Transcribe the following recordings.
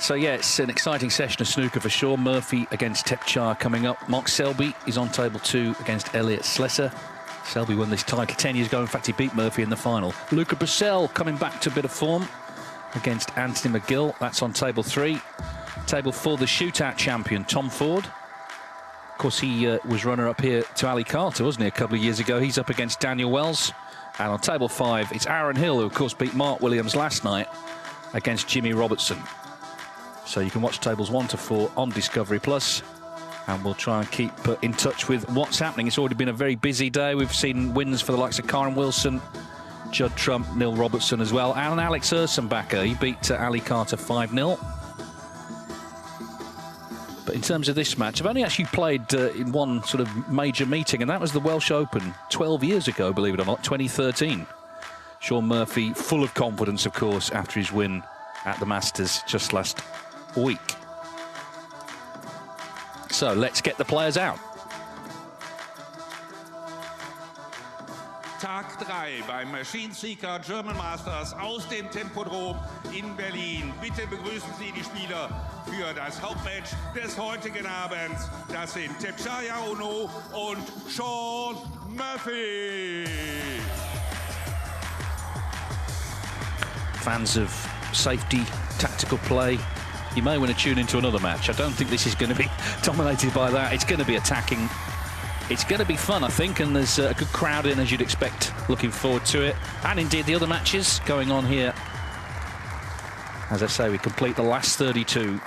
So yeah, it's an exciting session of snooker for Shaun. Murphy against Thepchaiya coming up. Mark Selby is on table 2 against Elliot Slesser. Selby won this title 10 years ago. In fact, he beat Murphy in the final. Luca Brissell coming back to a bit of form against Anthony McGill. That's on table 3. Table 4, the shootout champion, Tom Ford. Of course, he was runner-up here to Ali Carter, wasn't he, a couple of years ago. He's up against Daniel Wells. And on table 5, it's Aaron Hill, who, of course, beat Mark Williams last night against Jimmy Robertson. So you can watch tables 1 to 4 on Discovery Plus, and we'll try and keep in touch with what's happening. It's already been a very busy day. We've seen wins for the likes of Karen Wilson, Judd Trump, Neil Robertson as well, and Alex Ursenbacher. He beat Ali Carter 5-0. But in terms of this match, I've only actually played in one sort of major meeting, and that was the Welsh Open 12 years ago, believe it or not, 2013. Shaun Murphy, full of confidence, of course, after his win at the Masters just last week. So let's get the players out. Tag 3 beim Machine Seeker German Masters aus dem Tempodrom in Berlin. Bitte begrüßen Sie die Spieler für das Hauptmatch des heutigen Abends. Das sind Thepchaiya Un-Nooh und Shaun Murphy. Fans of safety, tactical play, you may want to tune into another match. I don't think this is going to be dominated by that. It's going to be attacking. It's going to be fun, I think, and there's a good crowd in, as you'd expect. Looking forward to it. And indeed, the other matches going on here. As I say, we complete the last 32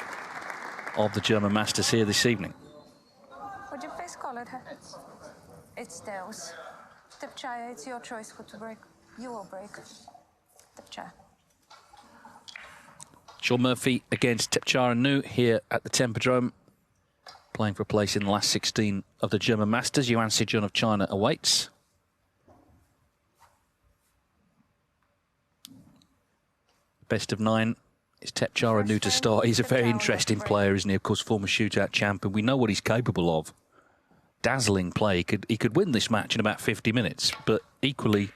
of the German Masters here this evening. Would you please call it? It's theirs. Thepchaiya, it's your choice who to break. You will break. Thepchaiya. Shaun Murphy against Thepchaiya Un-Nooh here at the Tempodrom, playing for a place in the last 16 of the German Masters. Yuan Sijun of China awaits. Best of 9 is Thepchaiya Un-Nooh to start. He's a very interesting player, isn't he? Of course, former shootout champion. We know what he's capable of. Dazzling play. He could win this match in about 50 minutes, but equally,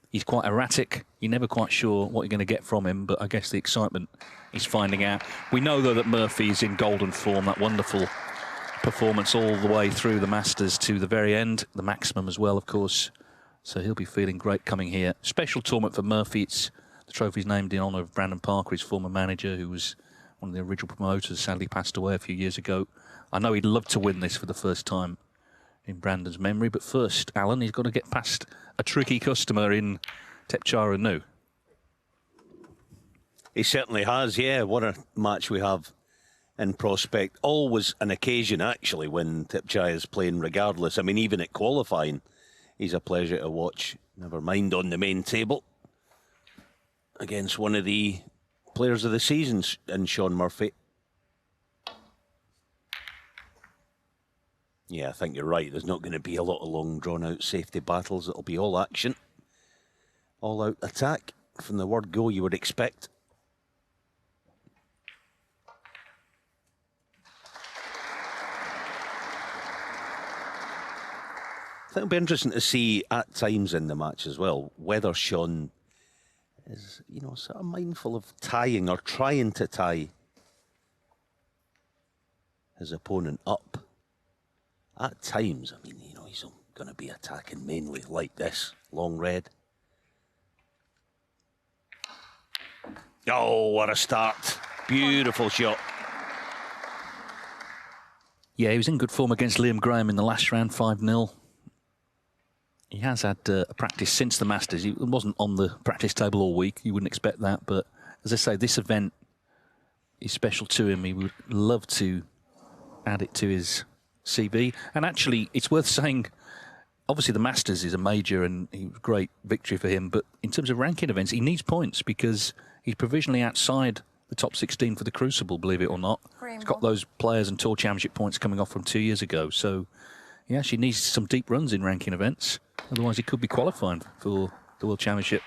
he's quite erratic. You're never quite sure what you're going to get from him, but I guess the excitement is finding out. We know, though, that Murphy is in golden form, that wonderful performance all the way through the Masters to the very end, the maximum as well, of course. So he'll be feeling great coming here. Special tournament for Murphy. It's the trophy's named in honour of Brandon Parker, his former manager, who was one of the original promoters, sadly passed away a few years ago. I know he'd love to win this for the first time in Brandon's memory, but first, Alan, he's got to get past a tricky customer in Thepchaiya Un-Nooh. He certainly has, yeah. What a match we have in prospect. Always an occasion, actually, when Thepchaiya is playing, regardless. I mean, even at qualifying, he's a pleasure to watch. Never mind on the main table. Against one of the players of the season in Shaun Murphy. Yeah, I think you're right. There's not going to be a lot of long, drawn-out safety battles. It'll be all action. All-out attack. From the word go, you would expect. I think it'll be interesting to see at times in the match as well whether Shaun is, you know, sort of mindful of tying or trying to tie his opponent up. At times, I mean, you know, he's going to be attacking mainly like this, long red. Oh, what a start. Beautiful shot. Yeah, he was in good form against Liam Graham in the last round, 5-0. He has had a practice since the Masters. He wasn't on the practice table all week. You wouldn't expect that. But as I say, this event is special to him. He would love to add it to his CV. And actually, it's worth saying, obviously the Masters is a major and a great victory for him. But in terms of ranking events, he needs points because he's provisionally outside the top 16 for the Crucible, believe it or not. He's got those Players and Tour Championship points coming off from 2 years ago. So he actually needs some deep runs in ranking events. Otherwise, he could be qualifying for the World Championship.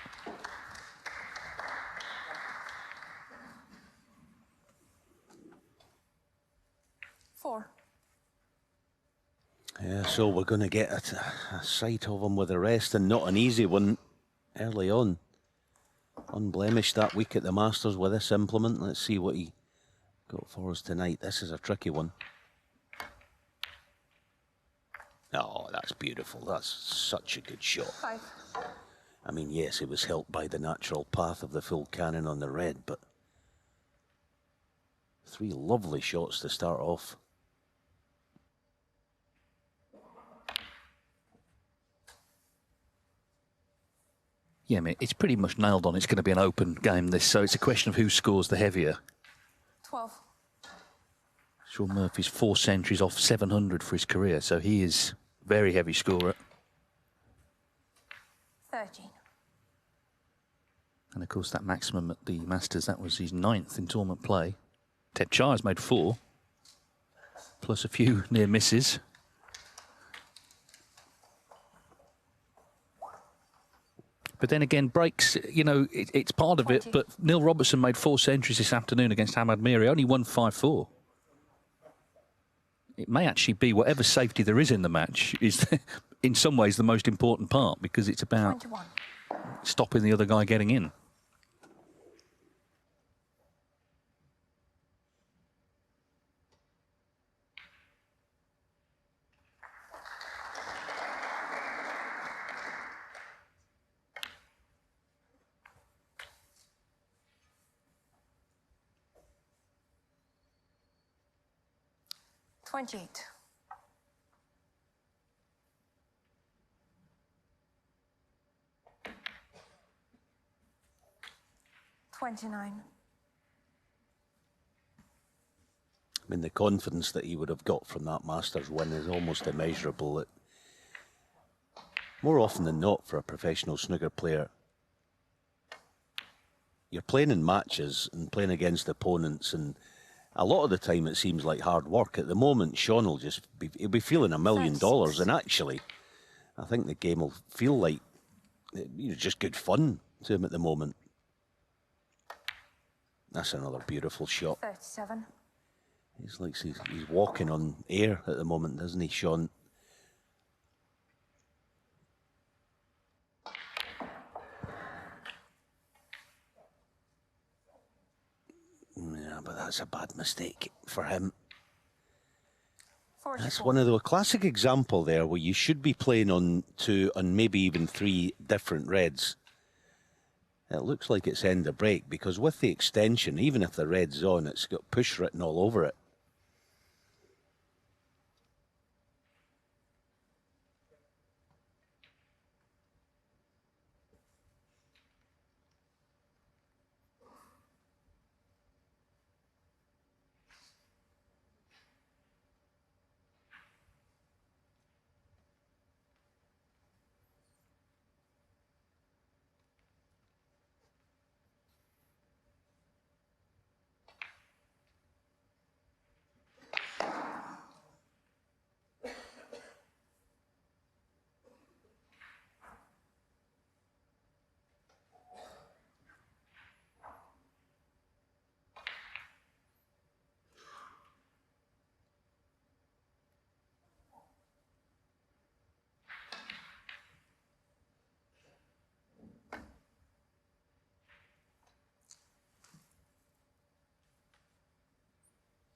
Yeah, so we're going to get a sight of him with the rest, and not an easy one early on. Unblemished that week at the Masters with this implement. Let's see what he got for us tonight. This is a tricky one. Oh, that's beautiful. That's such a good shot. 5. I mean, yes, it was helped by the natural path of the full cannon on the red, but 3 lovely shots to start off. Yeah, I mean, it's pretty much nailed on. It's going to be an open game, this, so it's a question of who scores the heavier. 12. Shaun Murphy's 4 centuries off 700 for his career, so he is a very heavy scorer. 13. And of course, that maximum at the Masters, that was his 9th in tournament play. Thepchaiya's made 4, plus a few near misses. But then again, breaks, you know, it's part of 20. it. But Neil Robertson made 4 centuries this afternoon against Hamad Miri, only won 5-4. It may actually be whatever safety there is in the match is, in some ways, the most important part, because it's about 21. stopping the other guy getting in. $28. 29. I mean, the confidence that he would have got from that Masters win is almost immeasurable. It, more often than not, for a professional snooker player, you're playing in matches and playing against opponents, and a lot of the time it seems like hard work. At the moment, Shaun will just he'll be feeling $1 million, and actually, I think the game will feel like, you know, just good fun to him at the moment. That's another beautiful shot. 37. He's like he's walking on air at the moment, doesn't he, Shaun? Yeah, but that's a bad mistake for him. 44. That's one of the classic example there where you should be playing on 2 and maybe even 3 different reds. It looks like it's end of break, because with the extension, even if the red's on, it's got push written all over it.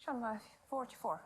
Shaun Murphy, 44.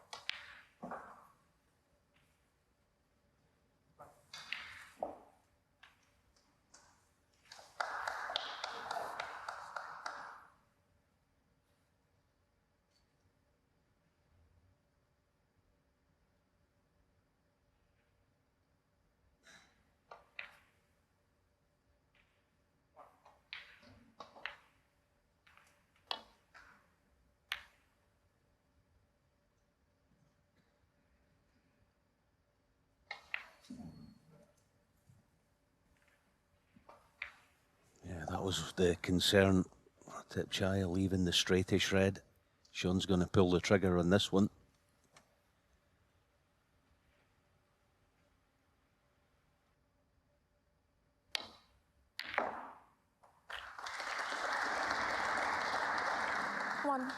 Yeah, that was the concern. Thepchaiya leaving the straightish red. Shaun's going to pull the trigger on this one. One.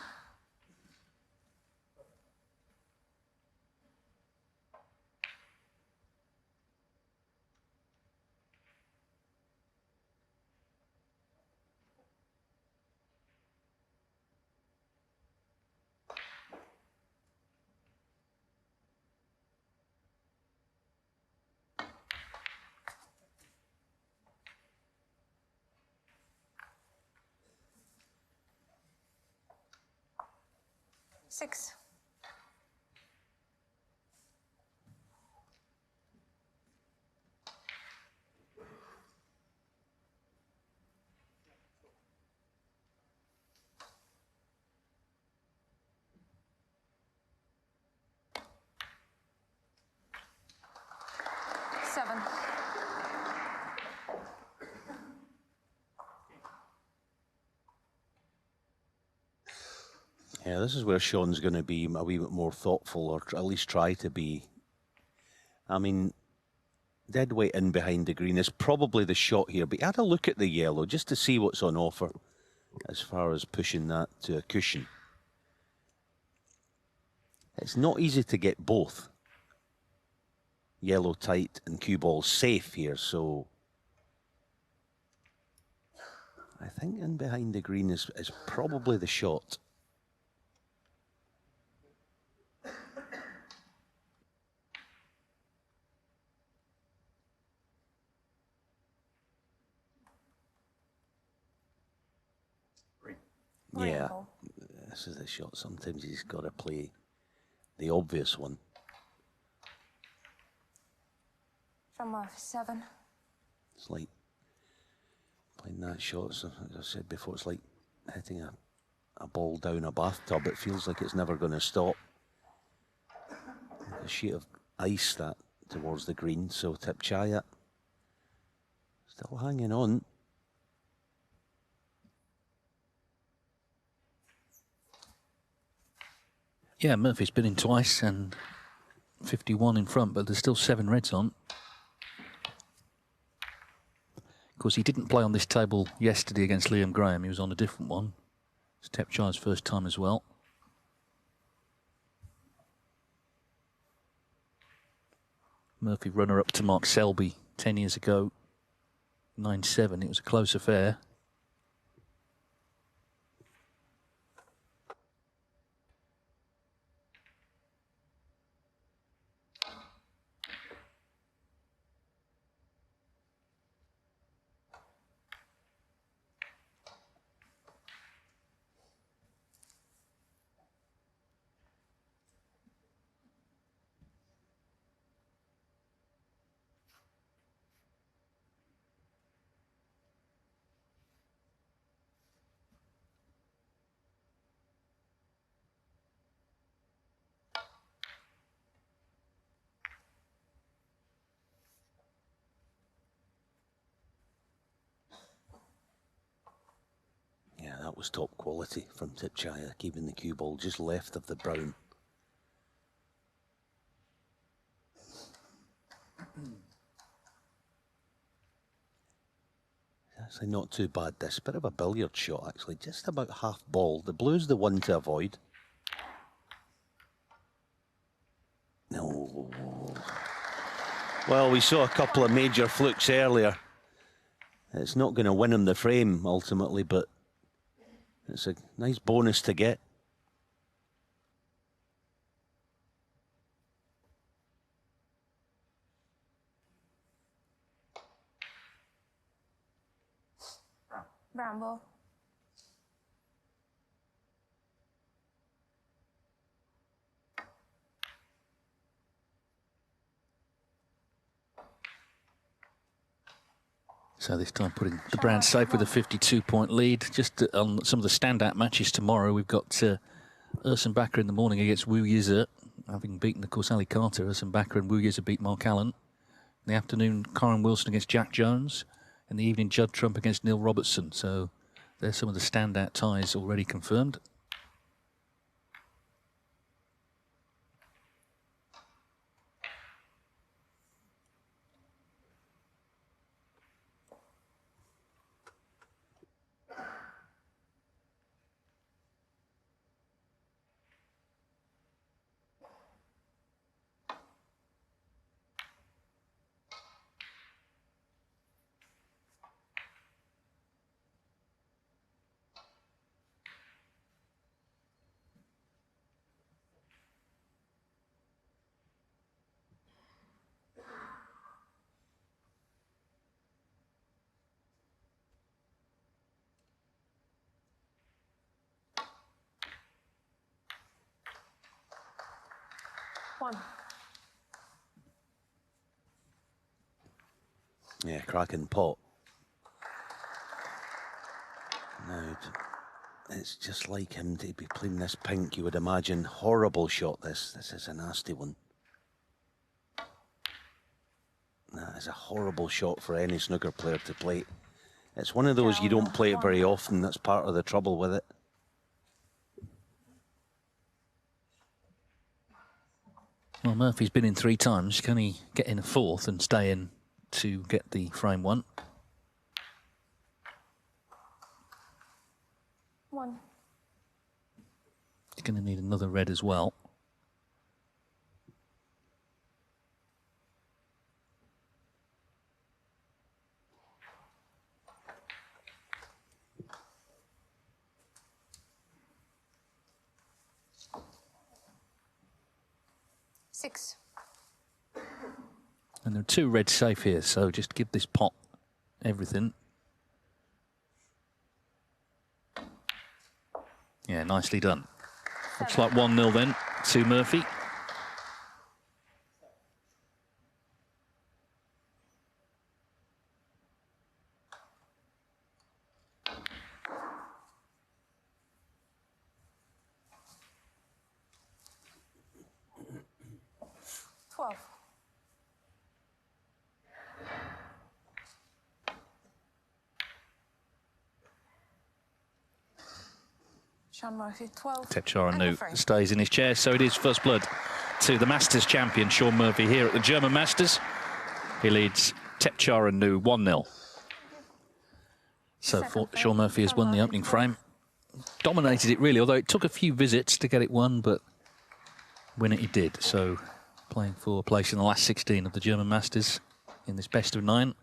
6. Yeah, this is where Shaun's going to be a wee bit more thoughtful, or at least try to be. I mean, dead weight in behind the green is probably the shot here, but you had a look at the yellow just to see what's on offer as far as pushing that to a cushion. It's not easy to get both yellow tight and cue ball safe here, so I think in behind the green is probably the shot. Yeah, this is the shot. Sometimes he's got to play the obvious one. From 7. It's like playing that shot, so as I said before, it's like hitting a ball down a bathtub. It feels like it's never going to stop. Like a sheet of ice that towards the green, so Thepchaiya still hanging on. Yeah, Murphy's been in twice and 51 in front, but there's still 7 reds on. Of course, he didn't play on this table yesterday against Liam Graham. He was on a different one. It's Thepchaiya's first time as well. Murphy runner-up to Mark Selby 10 years ago. 9-7. It was a close affair. Yeah, that was top quality from Thepchaiya, keeping the cue ball just left of the brown. Actually not too bad, this. Bit of a billiard shot, actually. Just about half ball. The blue's the one to avoid. No. Well, we saw a couple of major flukes earlier. It's not going to win him the frame, ultimately, but it's a nice bonus to get. Brown ball. So this time putting the brown safe with a 52-point lead. Just on some of the standout matches tomorrow, we've got Ursan Bakker in the morning against Wu Yize, having beaten, of course, Ali Carter. Ursan Bakker and Wu Yize beat Mark Allen. In the afternoon, Karen Wilson against Jack Jones. In the evening, Judd Trump against Neil Robertson. So there's some of the standout ties already confirmed. 1. Yeah, cracking pot. Now, it's just like him to be playing this pink, you would imagine. Horrible shot, this. This is a nasty one. That is a horrible shot for any snooker player to play. It's one of those you don't play it very often. That's part of the trouble with it. Well, Murphy's been in 3 times. Can he get in a 4th and stay in to get the frame 1? 1. He's going to need another red as well. Six. And there are 2 reds safe here, so just give this pot everything. Yeah, nicely done. Looks like 1-0 then to Murphy. Shaun Murphy, 12. Thepchaiya Un-Nooh stays in his chair, so it is first blood to the Masters champion, Shaun Murphy, here at the German Masters. He leads Thepchaiya Un-Nooh 1-0. So Shaun Murphy has won the opening frame. Dominated it, really, although it took a few visits to get it won, but win it he did. So playing for a place in the last 16 of the German Masters in this best of 9.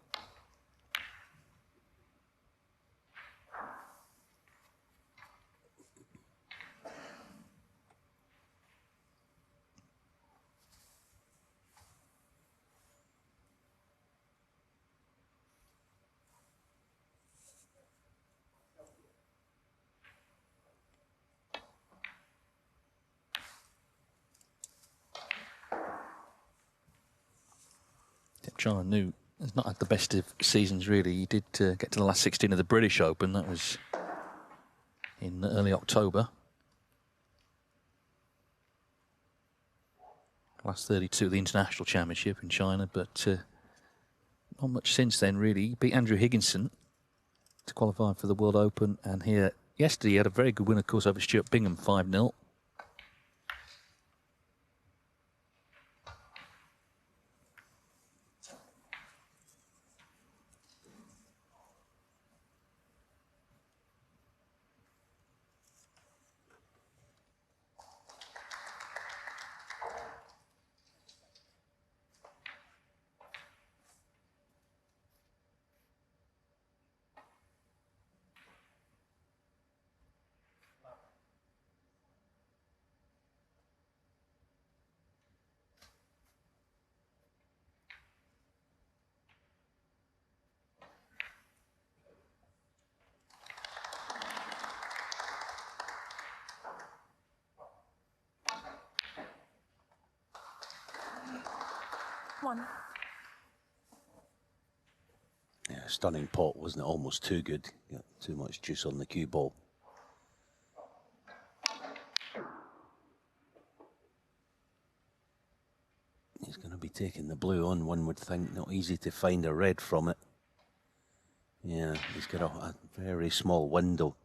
Thepchaiya Un-Nooh has not had the best of seasons, really. He did get to the last 16 of the British Open. That was in early October. Last 32 of the International Championship in China, but not much since then, really. He beat Andrew Higginson to qualify for the World Open, and here yesterday he had a very good win, of course, over Stuart Bingham, 5-0. Yeah, stunning pot, wasn't it? Almost too good. Got too much juice on the cue ball. He's going to be taking the blue on, one would think. Not easy to find a red from it. Yeah, he's got a very small window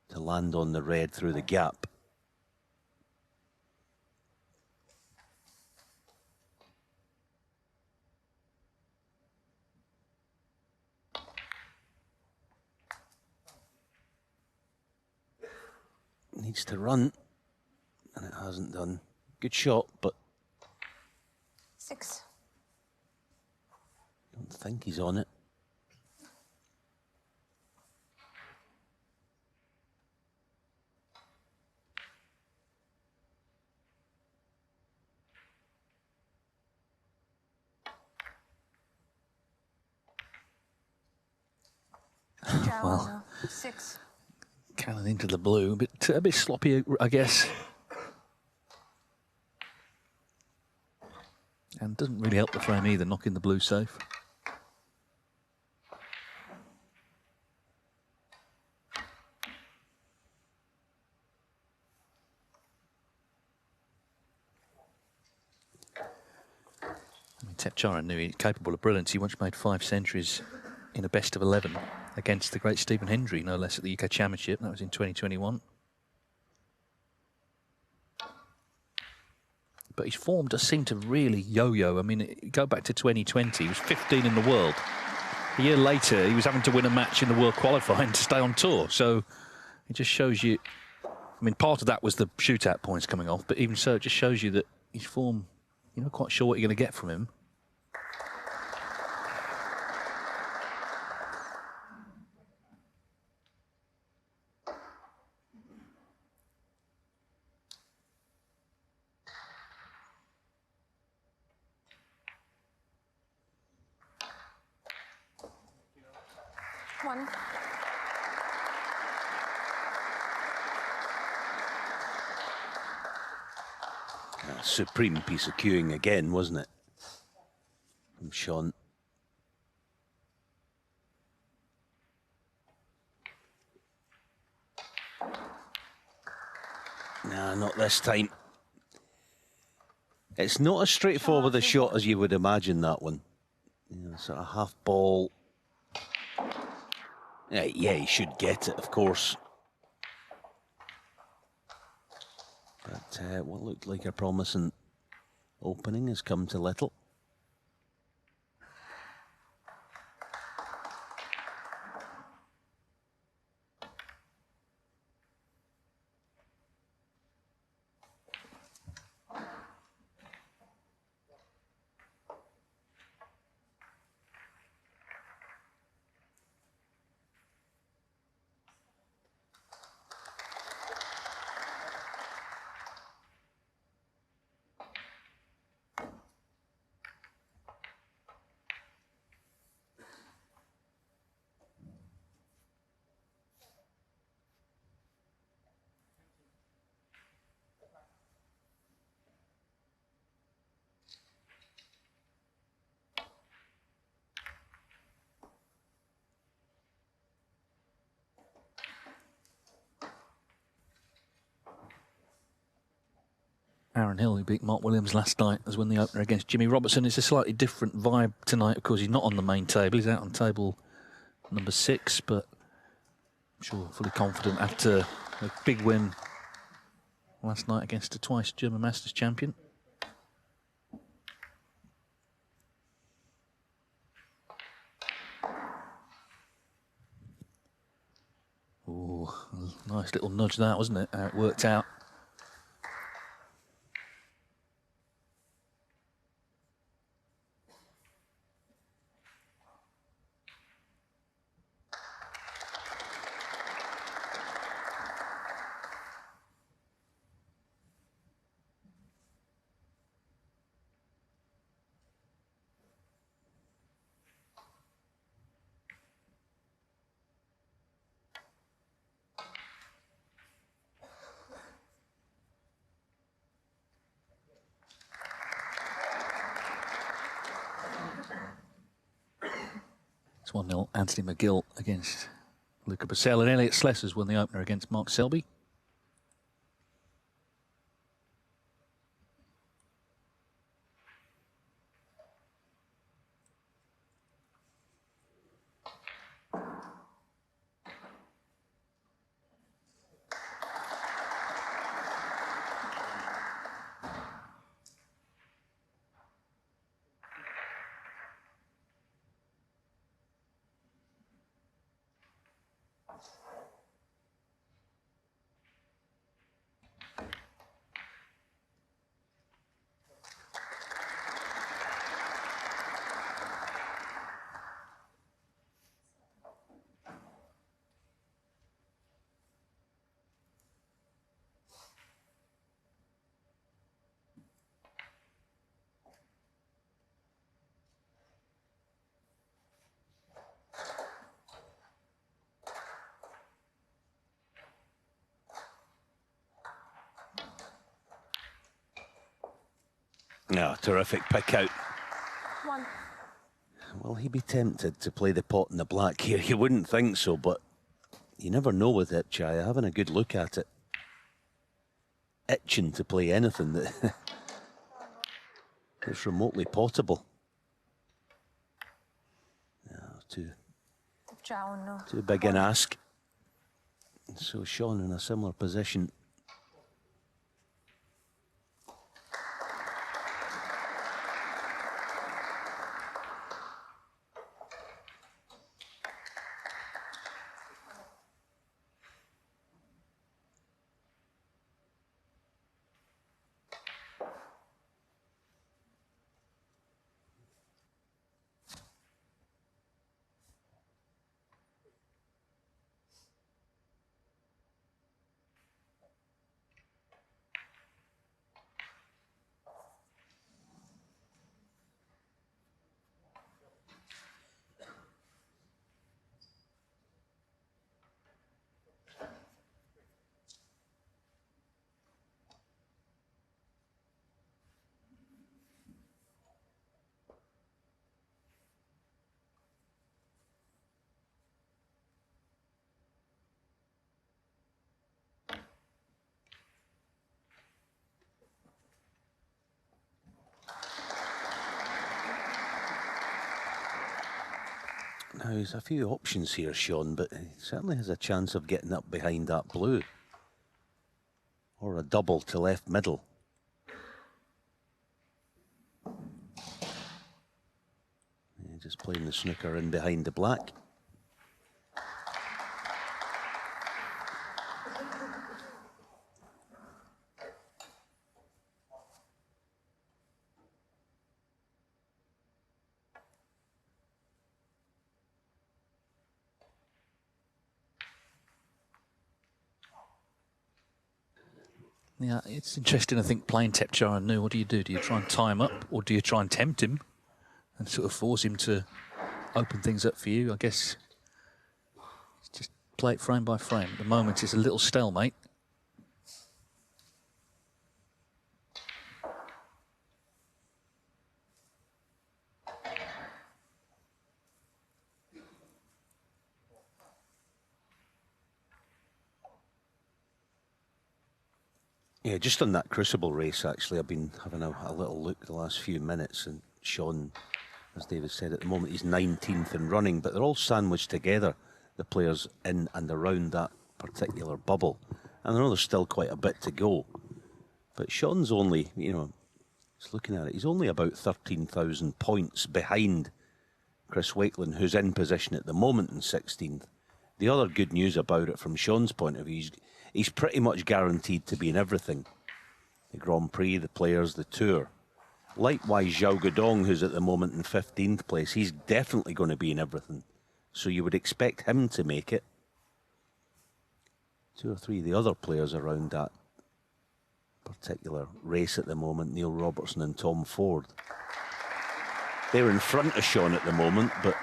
to land on the red through the gap. Needs to run, and it hasn't done. Good shot, but 6. Don't think he's on it. Well, 6. Cannon into the blue, a bit sloppy, I guess. And doesn't really help the frame either, knocking the blue safe. I mean, Thepchaiya Un-Nooh he's capable of brilliance. He once made 5 centuries in a best of 11 against the great Stephen Hendry, no less, at the UK Championship. That was in 2021. But his form does seem to really yo-yo. I mean, go back to 2020, he was 15 in the world. A year later, he was having to win a match in the world qualifying to stay on tour. So it just shows you, I mean, part of that was the shootout points coming off, but even so, it just shows you that his form, you're not quite sure what you're going to get from him. One. A supreme piece of cueing again, wasn't it? From Shaun. Nah, not this time. It's not as straightforward a shot as you would imagine, that one. You know, sort of half ball. Yeah, he should get it, of course. But what looked like a promising opening has come to little. Aaron Hill, who beat Mark Williams last night, has won the opener against Jimmy Robertson. It's a slightly different vibe tonight. Of course, he's not on the main table. He's out on table number 6, but I'm sure fully confident after a big win last night against a twice German Masters champion. Ooh, nice little nudge that, wasn't it? How it worked out. It's 1-0 Anthony McGill against Luca Purcell, and Elliot Slessor's won the opener against Mark Selby. Yeah, terrific pick out. 1. Will he be tempted to play the pot in the black here? You wouldn't think so, but you never know with Thepchaiya. Having a good look at it. Itching to play anything that is remotely potable. Yeah, Thepchaiya Un-Nooh. too big an ask. So Shaun in a similar position. Now, there's a few options here, Shaun, but he certainly has a chance of getting up behind that blue. Or a double to left middle. Yeah, just playing the snooker in behind the black. Yeah, it's interesting, I think, playing Thepchaiya Un-Nooh. What do? Do you try and tie him up, or do you try and tempt him and sort of force him to open things up for you? I guess just play it frame by frame. At the moment, it's a little stalemate. Yeah, just on that Crucible race, actually, I've been having a little look the last few minutes, and Shaun, as David said, at the moment he's 19th and running, but they're all sandwiched together, the players in and around that particular bubble. And I know there's still quite a bit to go, but Shaun's only, you know, just looking at it, he's only about 13,000 points behind Chris Wakeland, who's in position at the moment in 16th. The other good news about it from Shaun's point of view, he's pretty much guaranteed to be in everything. The Grand Prix, the Players, the Tour. Likewise, Zhao Guodong, who's at the moment in 15th place, he's definitely going to be in everything. So you would expect him to make it. 2 or 3 of the other players around that particular race at the moment, Neil Robertson and Tom Ford. They're in front of Shaun at the moment, but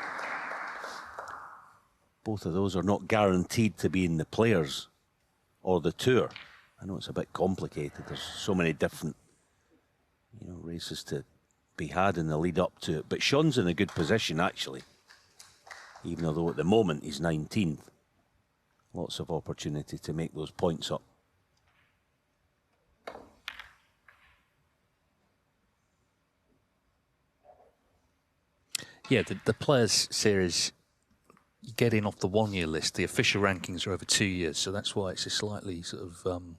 both of those are not guaranteed to be in the Players or the Tour. I know it's a bit complicated. There's so many different, you know, races to be had in the lead up to it. But Shaun's in a good position, actually. Even though at the moment he's 19th. Lots of opportunity to make those points up. Yeah, the Players series get in off the 1 year list. The official rankings are over 2 years, so that's why it's a slightly sort of you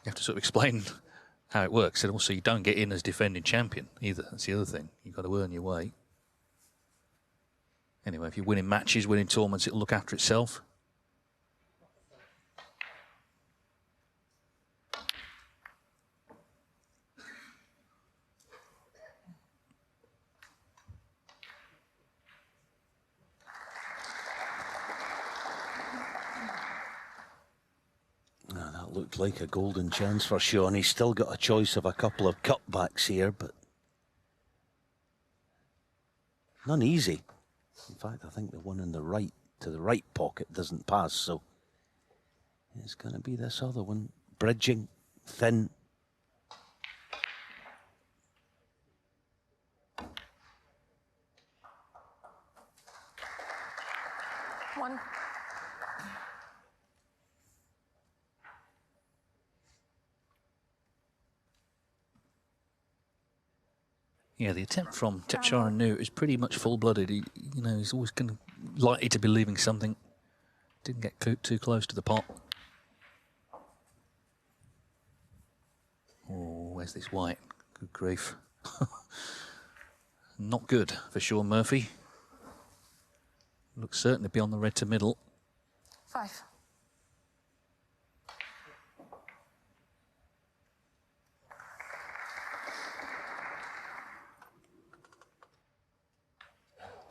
have to sort of explain how it works, and also you don't get in as defending champion either. That's the other thing. You've got to earn your way. Anyway, if you're winning matches, winning tournaments, it'll look after itself. Looked like a golden chance for Shaun. He's still got a choice of a couple of cutbacks here, but none easy. In fact, I think the one in the right, to the right pocket, doesn't pass, so it's going to be this other one. Bridging, thin. Yeah, the attempt from Thepchaiya Un-Nooh is pretty much full-blooded. He's always likely to be leaving something. Didn't get too close to the pot. Oh, where's this white? Good grief. Not good for Shaun Murphy. Looks certain to be on the red to middle. 5.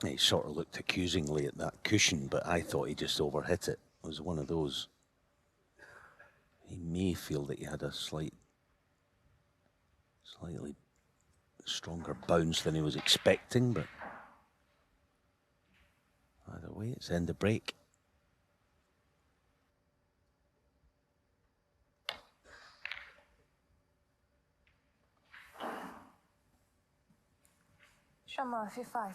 He sort of looked accusingly at that cushion, but I thought he just overhit it. It was one of those. He may feel that he had a slightly stronger bounce than he was expecting, but either way, it's end of break. Shaun Murphy, 5.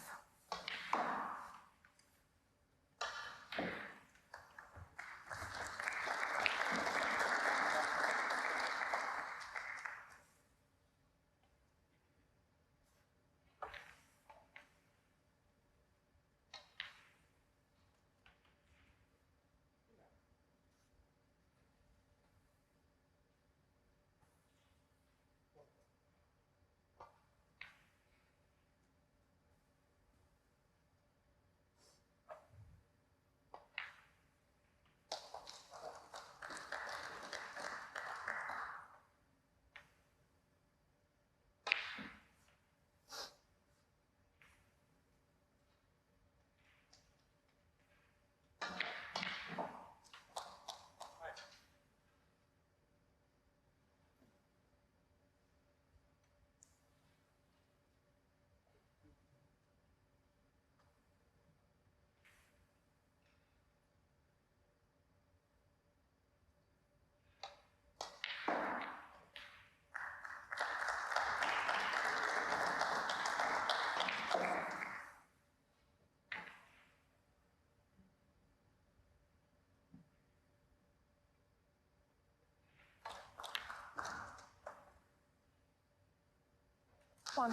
One.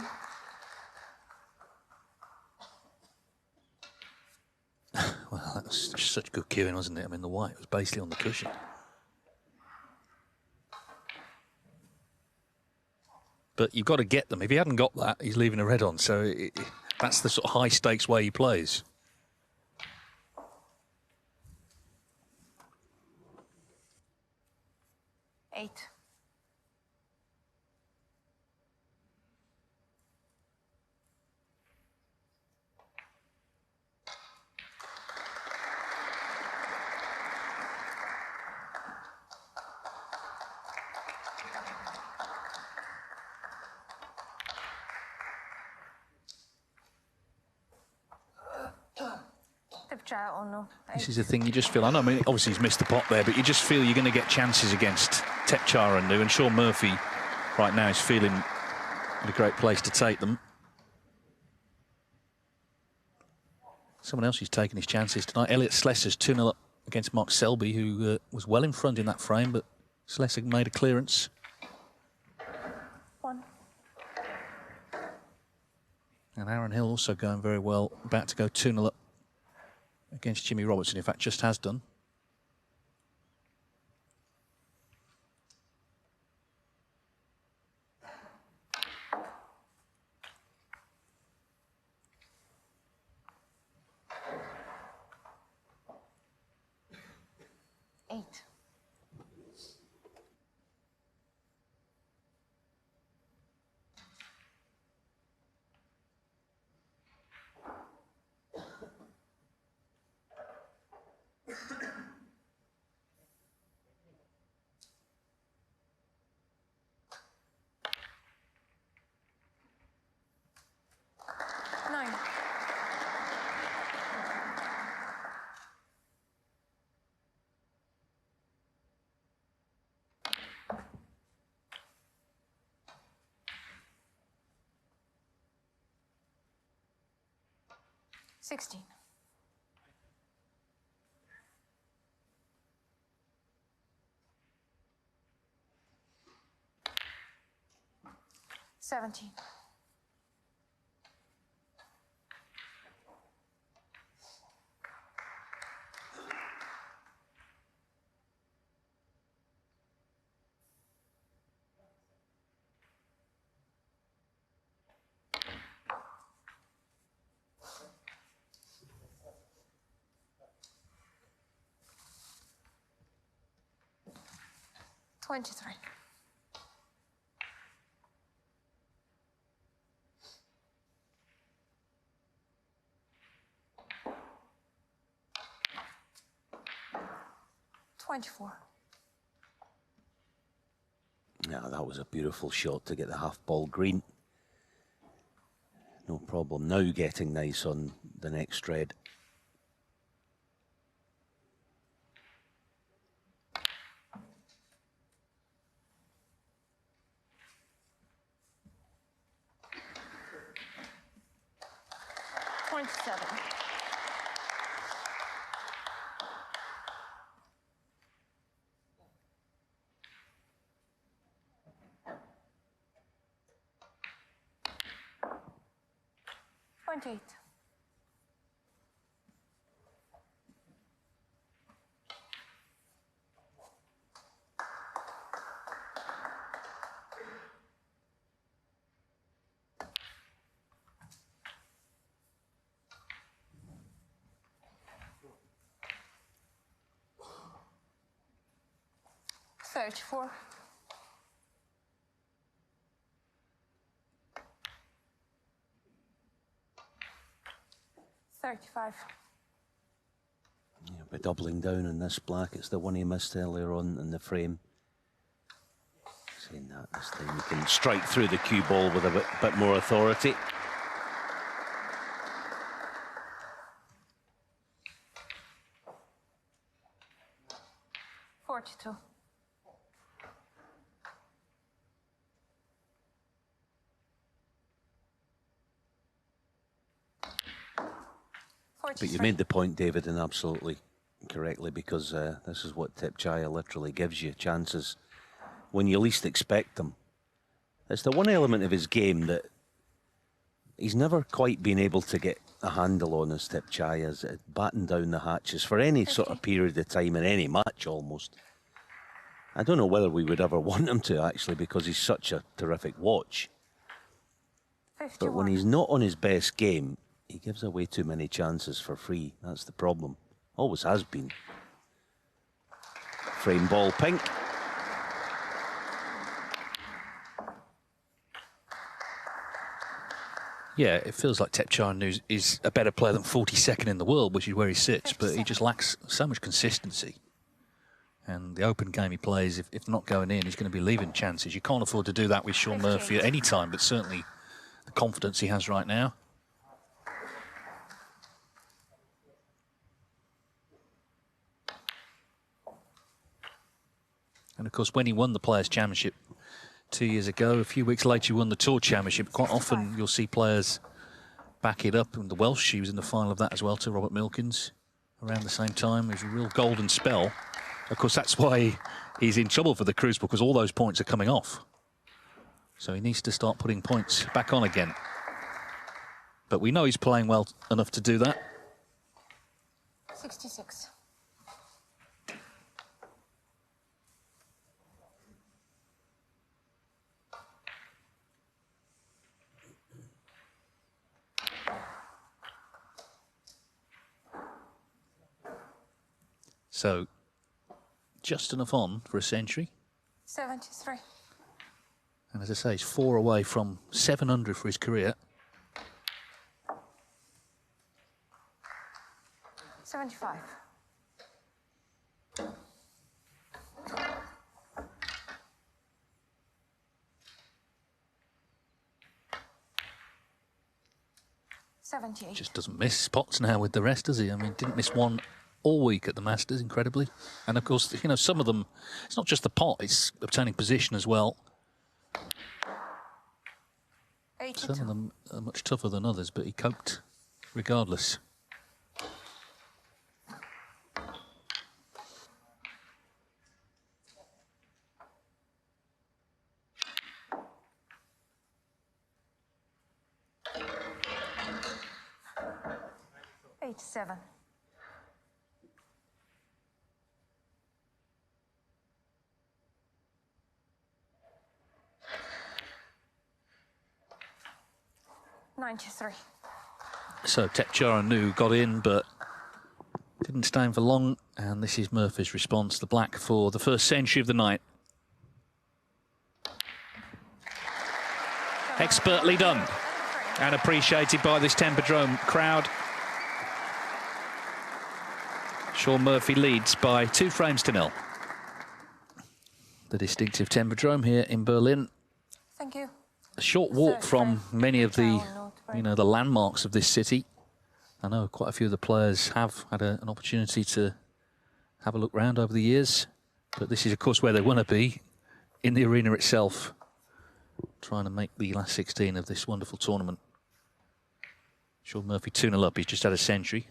Well, that was such good cueing, wasn't it? I mean, the white was basically on the cushion. But you've got to get them. If he hadn't got that, he's leaving a red on. So that's the sort of high-stakes way he plays. Eight. Thepchaiya Un-Nooh. This is the thing you just feel. I know, I mean, obviously he's missed the pot there, but you just feel you're going to get chances against Thepchaiya Un-Nooh, and Shaun Murphy right now is feeling in a great place to take them. Someone else who's taking his chances tonight, Elliot Slesser's 2-0 up against Mark Selby, who was well in front in that frame, but Slesser made a clearance. 1. And Aaron Hill also going very well, about to go 2-0 up against Jimmy Robertson, in fact, just has done. Eight. $16. $17. 23. Yeah, that was a beautiful shot to get the half ball green. No problem now getting nice on the next red. Eight. Search for. Yeah, but doubling down on this black, it's the one he missed earlier on in the frame. Saying that this time you can strike through the cue ball with a bit more authority. But you made the point, David, and absolutely correctly, because this is what Thepchaiya literally gives you, chances when you least expect them. It's the one element of his game that he's never quite been able to get a handle on, as Thepchaiya's batten down the hatches for any sort of period of time in any match almost. I don't know whether we would ever want him to, actually, because he's such a terrific watch. 51. But when he's not on his best game, he gives away too many chances for free. That's the problem. Always has been. Frame ball pink. Yeah, it feels like Thepchaiya Un-Nooh is a better player than 42nd in the world, which is where he sits, but he just lacks so much consistency. And the open game he plays, if not going in, he's going to be leaving chances. You can't afford to do that with Shaun Murphy at any time, but certainly the confidence he has right now. And of course, when he won the Players' Championship 2 years ago, a few weeks later he won the Tour Championship. Quite often you'll see players back it up. And the Welsh, he was in the final of that as well, to Robert Milkins around the same time. It was a real golden spell. Of course, that's why he's in trouble for the Crucible, because all those points are coming off. So he needs to start putting points back on again. But we know he's playing well enough to do that. 66. So, just enough on for a century. 73. And as I say, he's 4 away from 700 for his career. 75. Just doesn't miss spots now with the rest, does he? I mean, didn't miss one all week at the Masters, incredibly. And of course, you know, some of them, it's not just the pot, it's obtaining position as well. 82. Some of them are much tougher than others, but he coped regardless. Seven. So Thepchaiya Un-Nooh got in, but didn't stay in for long. And this is Murphy's response, the black for the first century of the night. Expertly done and appreciated by this Tempodrom crowd. Shaun Murphy leads by 2 frames to 0. The distinctive Tempodrom here in Berlin. Thank you. A short walk from many of the, the landmarks of this city. I know quite a few of the players have had an opportunity to have a look round over the years, but this is, of course, where they want to be, in the arena itself, trying to make the last 16 of this wonderful tournament. Shaun Murphy 2-0 up. He's just had a century.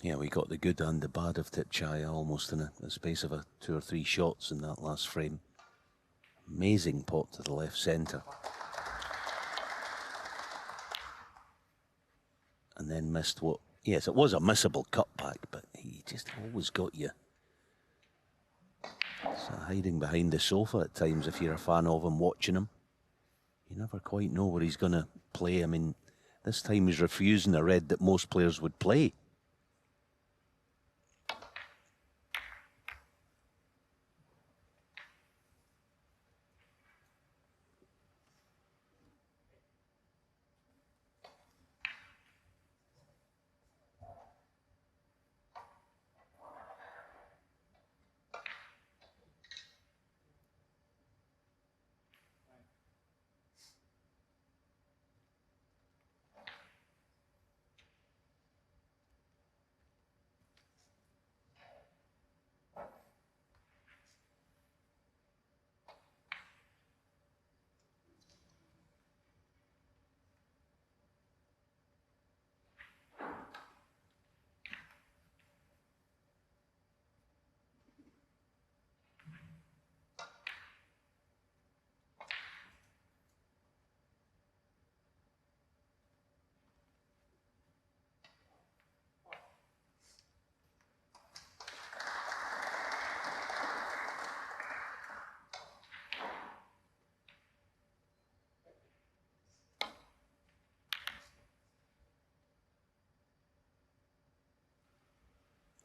Yeah, we got the good and the bad of Thepchaiya almost in a space of 2 or 3 shots in that last frame. Amazing pot to the left centre. And then missed what... Yes, it was a missable cutback, but he just always got you. So hiding behind the sofa at times if you're a fan of him, watching him. You never quite know where he's going to play. I mean, this time he's refusing a red that most players would play.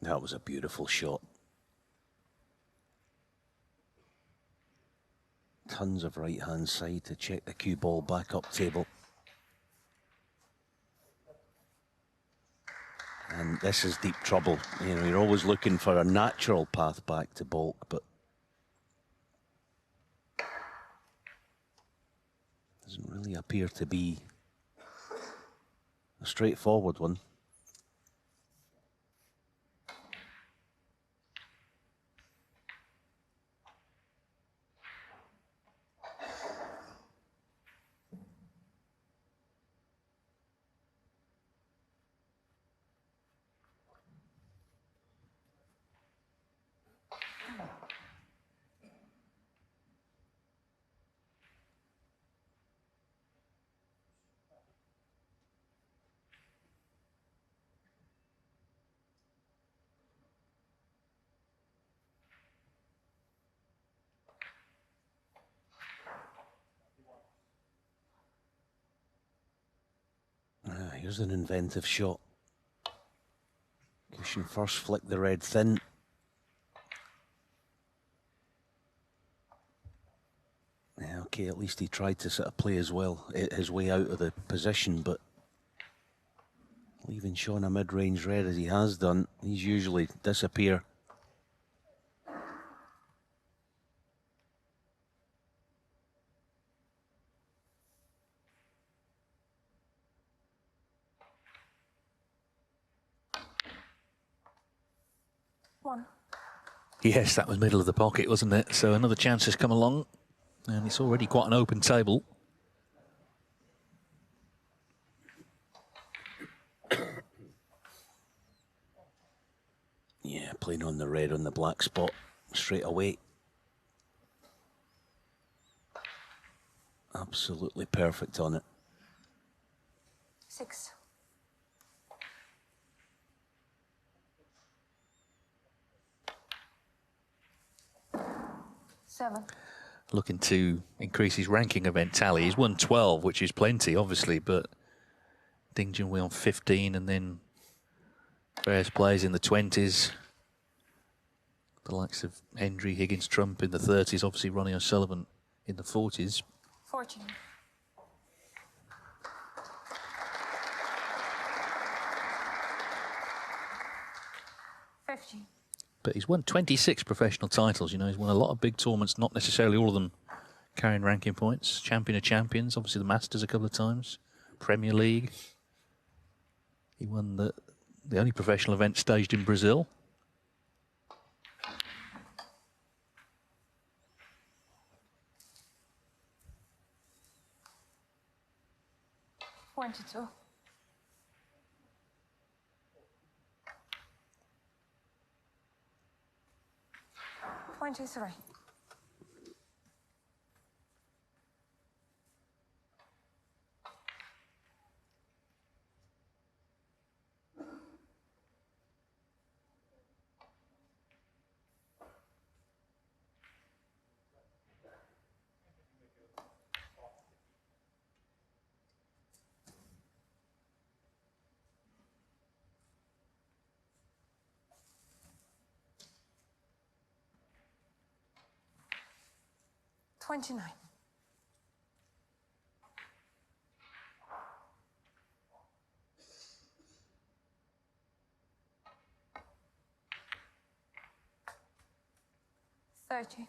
That was a beautiful shot. Tons of right-hand side to check the cue ball back up table. And this is deep trouble. You know, you're always looking for a natural path back to baulk, but doesn't really appear to be a straightforward one. Here's an inventive shot. Cushion first, flick the red thin. Yeah, okay, at least he tried to sort of play as well, his way out of the position, but leaving Shaun a mid-range red as he has done, he's usually disappear. 1. Yes, that was middle of the pocket, wasn't it? So another chance has come along, and it's already quite an open table. Yeah, playing on the red on the black spot straight away. Absolutely perfect on it. 6. 7. Looking to increase his ranking event tally. He's won 12, which is plenty, obviously, but Ding Junhui on 15, and then various players in the 20s. The likes of Hendry, Higgins, Trump in the 30s, obviously Ronnie O'Sullivan in the 40s. 14. 15. But he's won 26 professional titles. You know, he's won a lot of big tournaments, not necessarily all of them carrying ranking points. Champion of Champions, obviously the Masters a couple of times. Premier League. He won the only professional event staged in Brazil. 22. 23. 29. 30.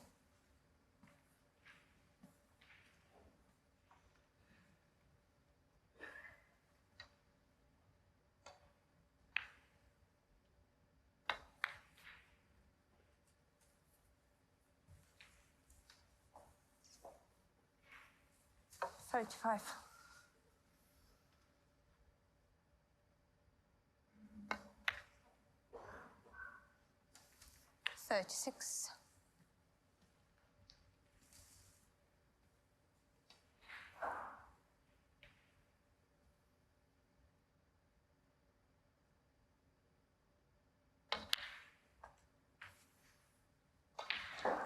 35. 36.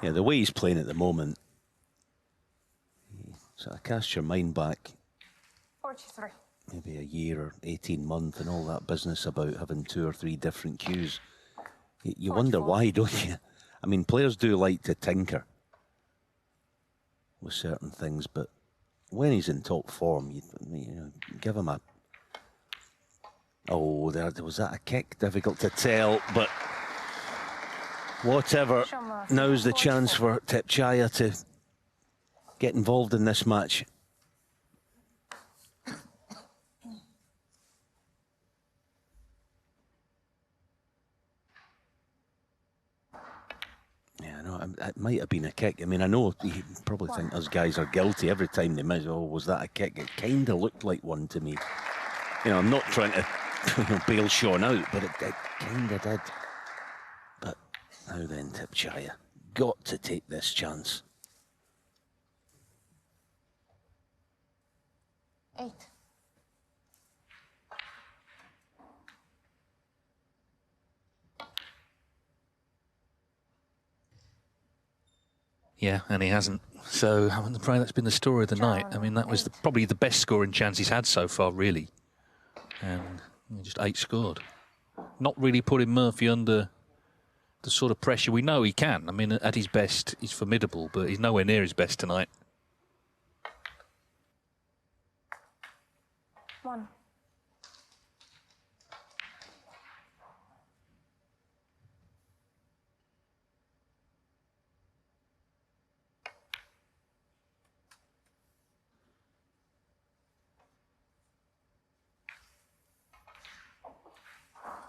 'Yeah, the way he's playing at the moment, sort of cast your mind back 43. maybe a year or 18 months and all that business about having 2 or 3 different cues. You wonder 44. why, don't you? I mean, players do like to tinker with certain things, but when he's in top form, you know, give him a... Oh, there was that a kick? Difficult to tell, but whatever. Shaun Murphy, Now's the 44. chance for Thepchaiya to get involved in this match. Yeah, no, it might have been a kick. I mean, I know you probably think us guys are guilty every time they miss. Oh, was that a kick? It kind of looked like one to me. You know, I'm not trying to bail Shaun out, but it kind of did. But now then, Thepchaiya, got to take this chance. 8. Yeah, and he hasn't. So I'm afraid that's been the story of the night. I mean, that was probably the best scoring chance he's had so far, really. And just 8 scored. Not really putting Murphy under the sort of pressure we know he can. I mean, at his best, he's formidable, but he's nowhere near his best tonight. 1.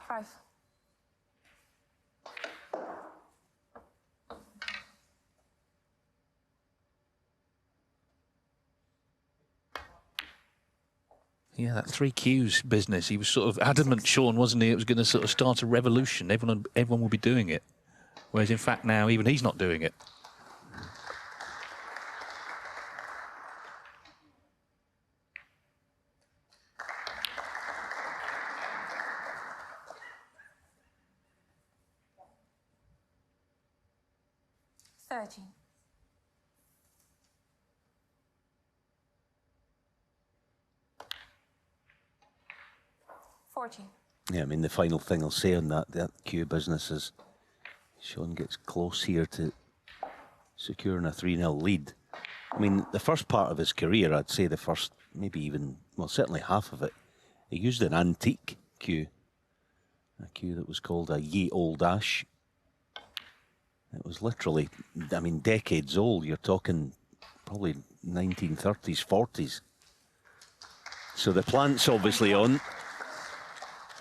5. Yeah, that 3 Qs business. He was sort of adamant, Shaun, wasn't he? It was going to sort of start a revolution. Everyone will be doing it. Whereas, in fact, now even he's not doing it. $13. 14. Yeah, I mean, the final thing I'll say on that Q business is Shaun gets close here to securing a 3-0 lead. I mean, the first part of his career, I'd say the first, maybe even, well, certainly half of it, he used an antique cue. A cue that was called a ye old ash. It was literally, I mean, decades old. You're talking probably 1930s, 40s. So the plant's obviously on.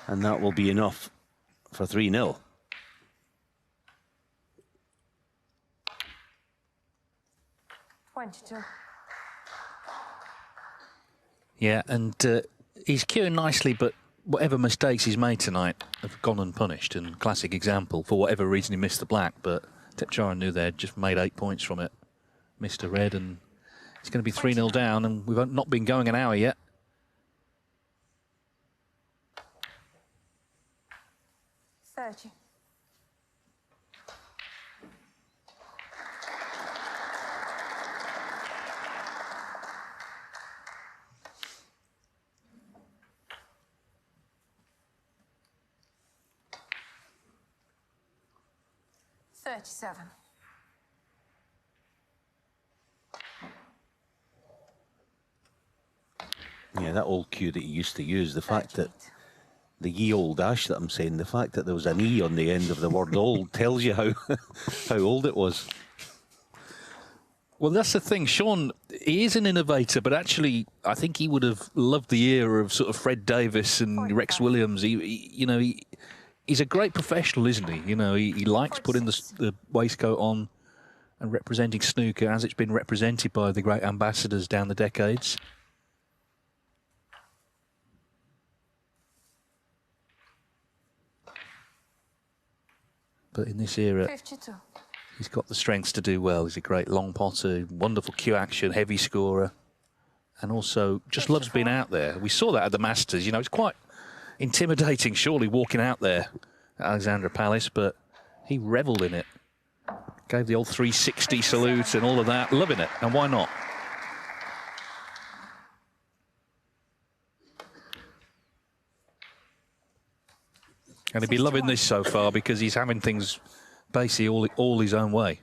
And that will be enough for 3-0. $22. Yeah, and he's queuing nicely, but whatever mistakes he's made tonight have gone unpunished. And classic example, for whatever reason he missed the black, but Thepchaiya Un-Nooh there just made 8 points from it. Missed a red, and it's going to be 3-0 down, and we've not been going an hour yet. 30. $37. Yeah, that old cue that he used to use, the fact that the ye old ash that I'm saying, the fact that there was an E on the end of the word old tells you how how old it was. Well, that's the thing. Shaun, he is an innovator, but actually, I think he would have loved the era of sort of Fred Davis and Rex Williams. He's a great professional, isn't he? You know, he likes putting the waistcoat on and representing snooker as it's been represented by the great ambassadors down the decades. But in this era, 52. he's got the strengths to do well. He's a great long potter, wonderful cue action, heavy scorer, and also just loves being out there. We saw that at the Masters. You know, it's quite intimidating, surely, walking out there at Alexandra Palace, but he revelled in it. Gave the old 360 salute and all of that, loving it, and why not? And he'd be loving this so far because he's having things basically all his own way.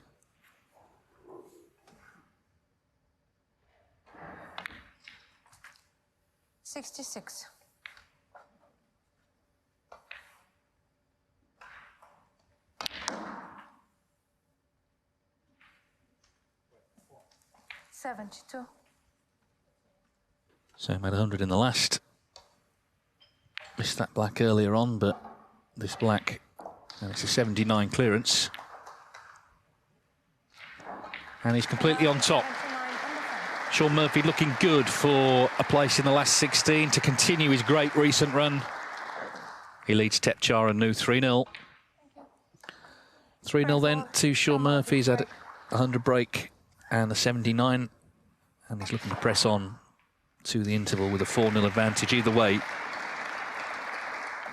$66. $72. So he made 100 in the last. Missed that black earlier on, but this black, and it's a 79 clearance. And he's completely on top. Shaun Murphy looking good for a place in the last 16 to continue his great recent run. He leads Thepchaiya Un-Nooh 3-0. 3-0 then to Shaun Murphy. He's had a 100 break and a 79. And he's looking to press on to the interval with a 4-0 advantage. Either way,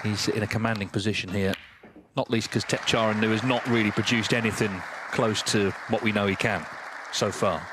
he's in a commanding position here. Not least because Thepchaiya Un-Nooh has not really produced anything close to what we know he can so far.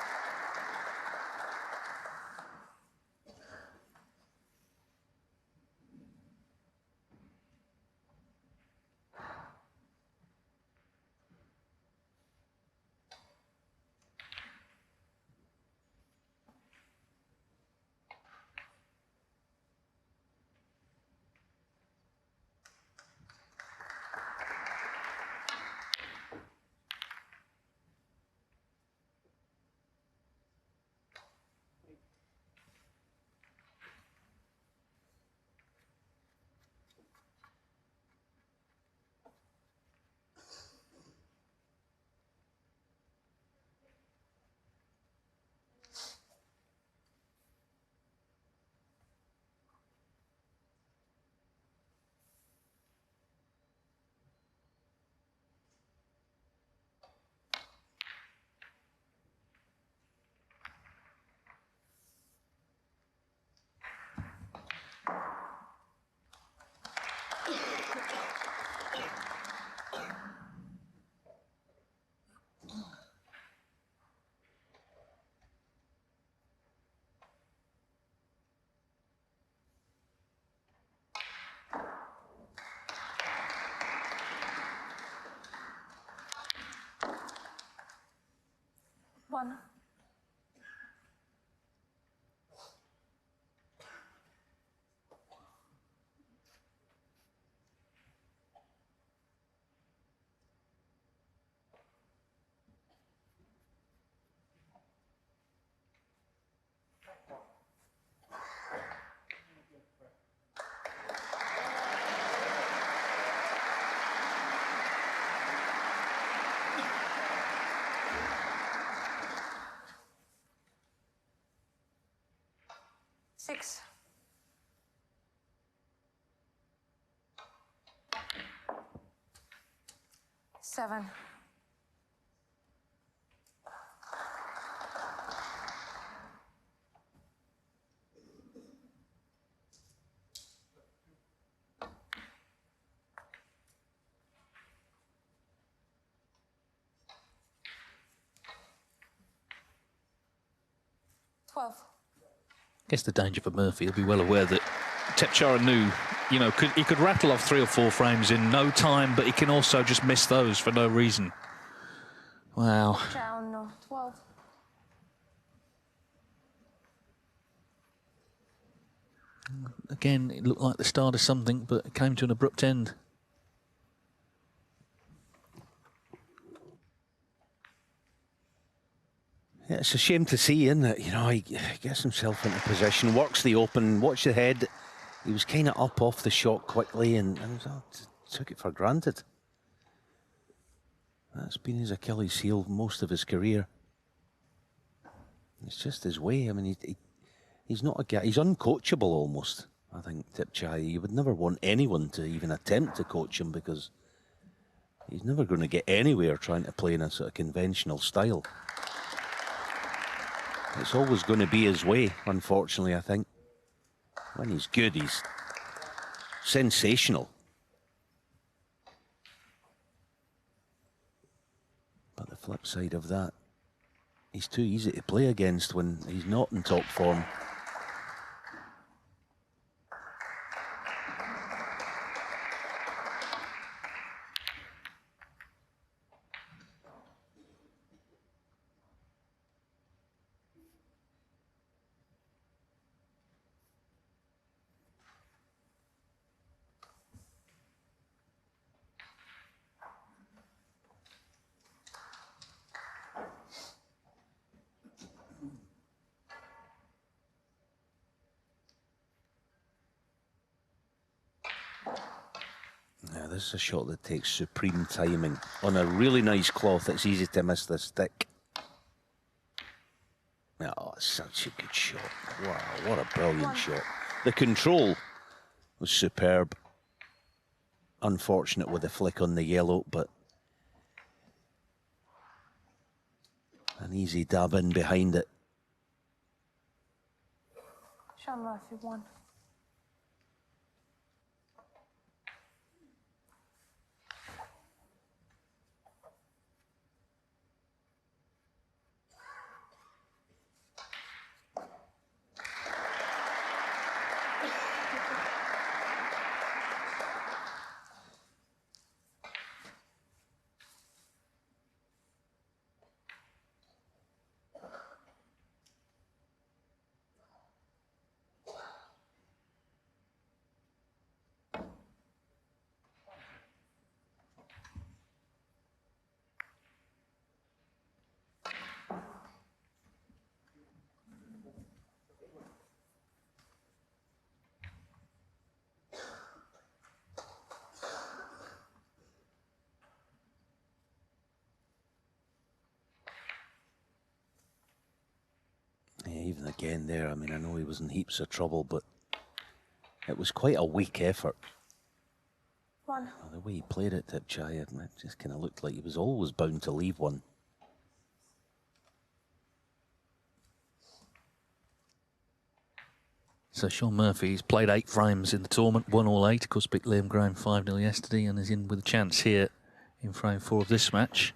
1. Six. 7. 12. I guess the danger for Murphy, he'll be well aware that Thepchaiya Un-Nooh, you know, he could rattle off 3 or 4 frames in no time, but he can also just miss those for no reason. Wow. Shaun, no. 12. Again, it looked like the start of something, but it came to an abrupt end. Yeah, it's a shame to see, isn't it? You know, he gets himself into position, works the open, watch the head. He was kind of up off the shot quickly and took it for granted. That's been his Achilles heel most of his career. It's just his way. I mean, he's not a guy, he's uncoachable almost, I think, Thepchaiya. You would never want anyone to even attempt to coach him because he's never going to get anywhere trying to play in a sort of conventional style. It's always going to be his way, unfortunately, I think. When he's good, he's sensational. But the flip side of that, he's too easy to play against when he's not in top form. Yeah, this is a shot that takes supreme timing. On a really nice cloth, it's easy to miss the stick. Oh, such a good shot. Wow, what a brilliant shot. The control was superb. Unfortunate with the flick on the yellow, but an easy dab in behind it. Shaun Murphy, 1. Even again there, I mean, I know he was in heaps of trouble, but it was quite a weak effort. 1. The way he played it, Thepchaiya, it just kind of looked like he was always bound to leave one. So Shaun Murphy's played 8 frames in the tournament, won all 8. Of course, beat Liam Graham 5-0 yesterday and is in with a chance here in frame 4 of this match.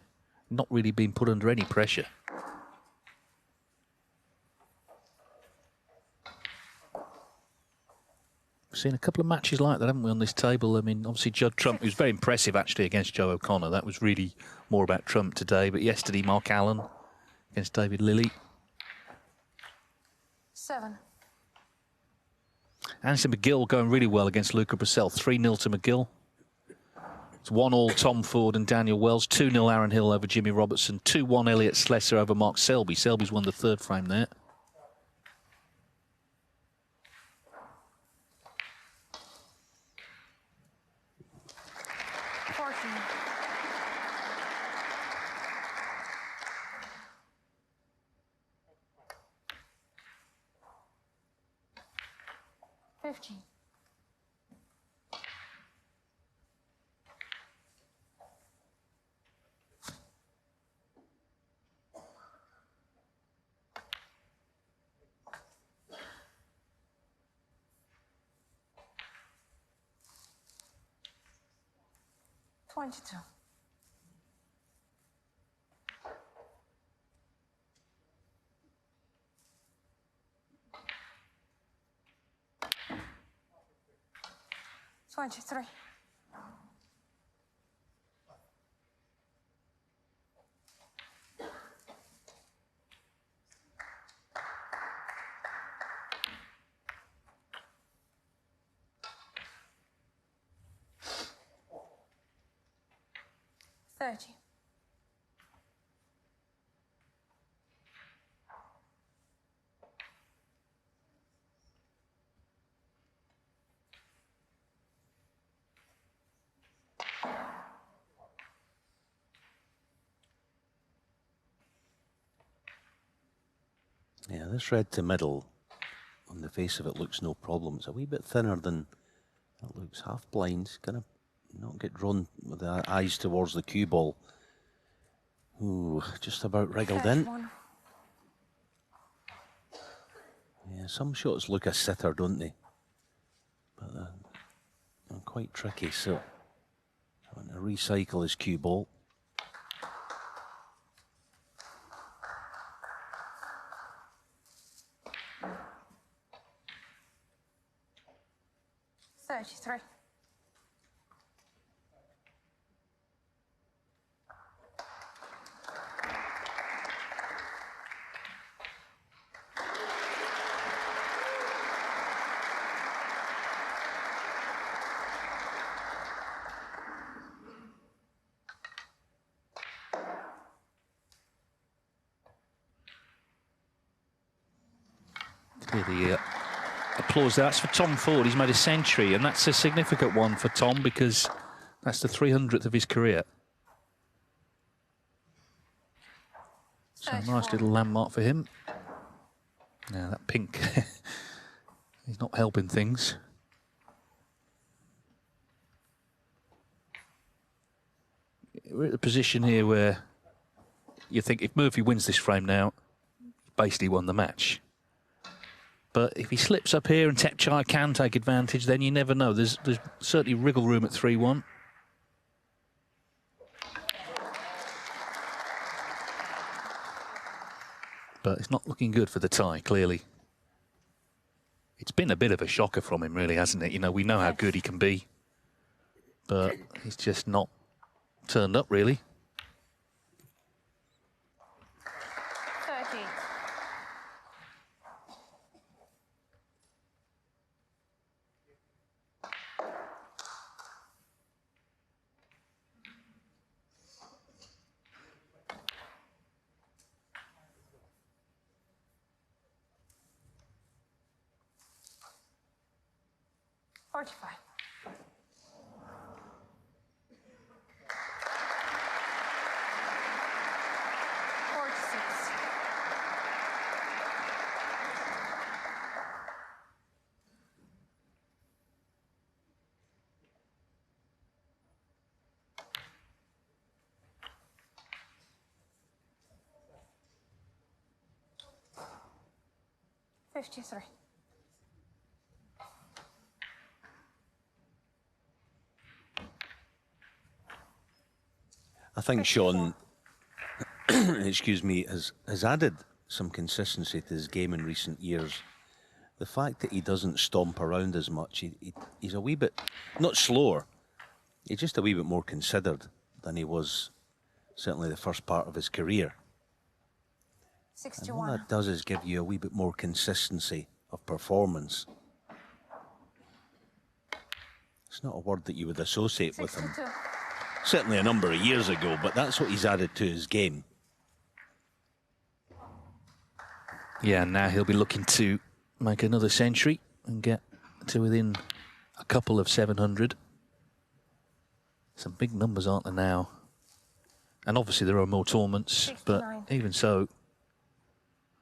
Not really been put under any pressure. We've seen a couple of matches like that, haven't we, on this table? I mean, obviously Judd Trump, who was very impressive actually against Joe O'Connor. That was really more about Trump today. But yesterday, Mark Allen against David Lilly. 7. Anderson McGill going really well against Luca Brissell. 3-0 to McGill. It's 1-1 Tom Ford and Daniel Wells. 2-0 Aaron Hill over Jimmy Robertson. 2-1 Elliot Slesser over Mark Selby. Selby's won the third frame there. 14. 15. 22. 23. 30. 'Yeah, this red to middle, on the face of it, looks no problem. It's a wee bit thinner than it looks. Half blind, gonna not get drawn with the eyes towards the cue ball. Ooh, just about wriggled in. 31. Yeah, some shots look a sitter, don't they? But they're quite tricky, so I want to recycle his cue ball. 33. The applause there. That's for Tom Ford. He's made a century, and that's a significant one for Tom because that's the 300th of his career. So a nice little landmark for him. Now that pink, he's not helping things. We're at the position here where you think if Murphy wins this frame now, he's basically won the match. But if he slips up here and Thepchaiya can take advantage, then you never know. There's certainly wriggle room at 3-1. But it's not looking good for the tie, clearly. It's been a bit of a shocker from him, really, hasn't it? You know, we know how good he can be. But he's just not turned up, really. 30. 45. 46. 53. I think Shaun, excuse me, has added some consistency to his game in recent years. The fact that he doesn't stomp around as much, he's a wee bit, not slower, he's just a wee bit more considered than he was certainly the first part of his career. And 61. what that does is give you a wee bit more consistency of performance. It's not a word that you would associate with him. 62. Certainly a number of years ago, but that's what he's added to his game. Yeah, now he'll be looking to make another century and get to within a couple of 700. Some big numbers, aren't there now? And obviously there are more tournaments, 69. but even so,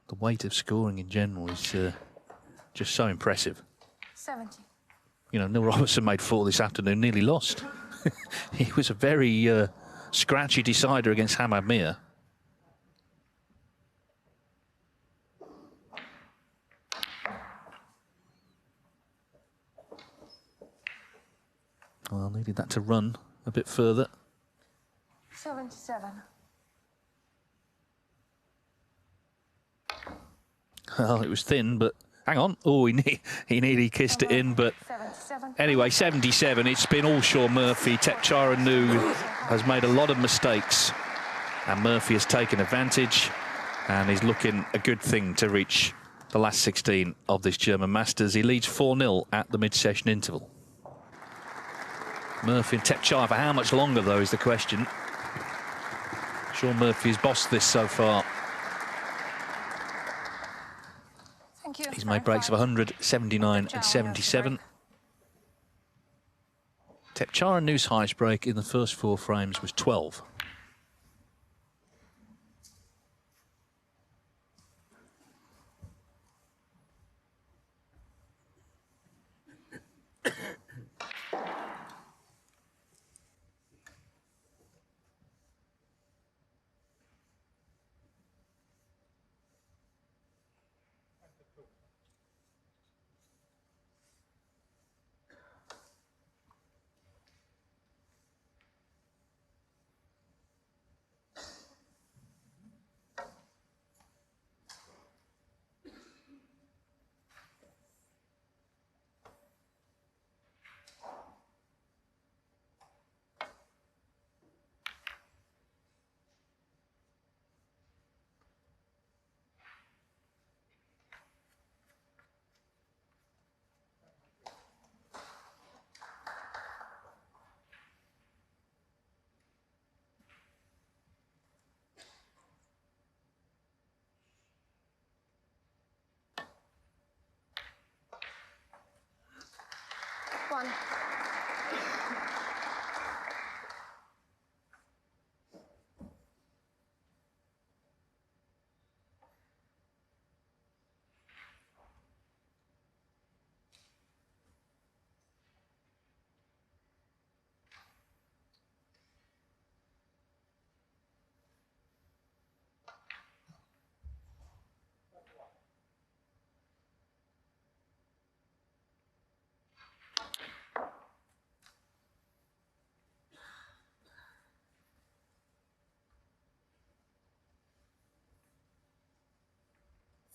the weight of scoring in general is just so impressive. 70. You know, Neil Robertson made 4 this afternoon, nearly lost. He was a very scratchy decider against Hamad Mir. Well, needed that to run a bit further. 77. Well, it was thin, but hang on. Oh, he nearly kissed it in, but 77. anyway, 77. It's been all Shaun Murphy. Thepchaiya Un-Nooh has made a lot of mistakes, and Murphy has taken advantage and is looking a good thing to reach the last 16 of this German Masters. He leads 4-0 at the mid-session interval. Murphy and Thepchaiya for how much longer, though, is the question. Shaun Murphy has bossed this so far. Thank you. He's made breaks of 100, 79 and 77. Thepchaiya Un-Nooh's highest break in the first 4 frames was 12. One.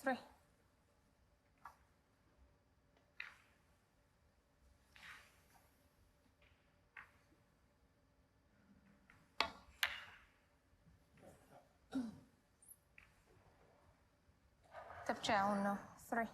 Three. Thepchaiya Un-Nooh. 3.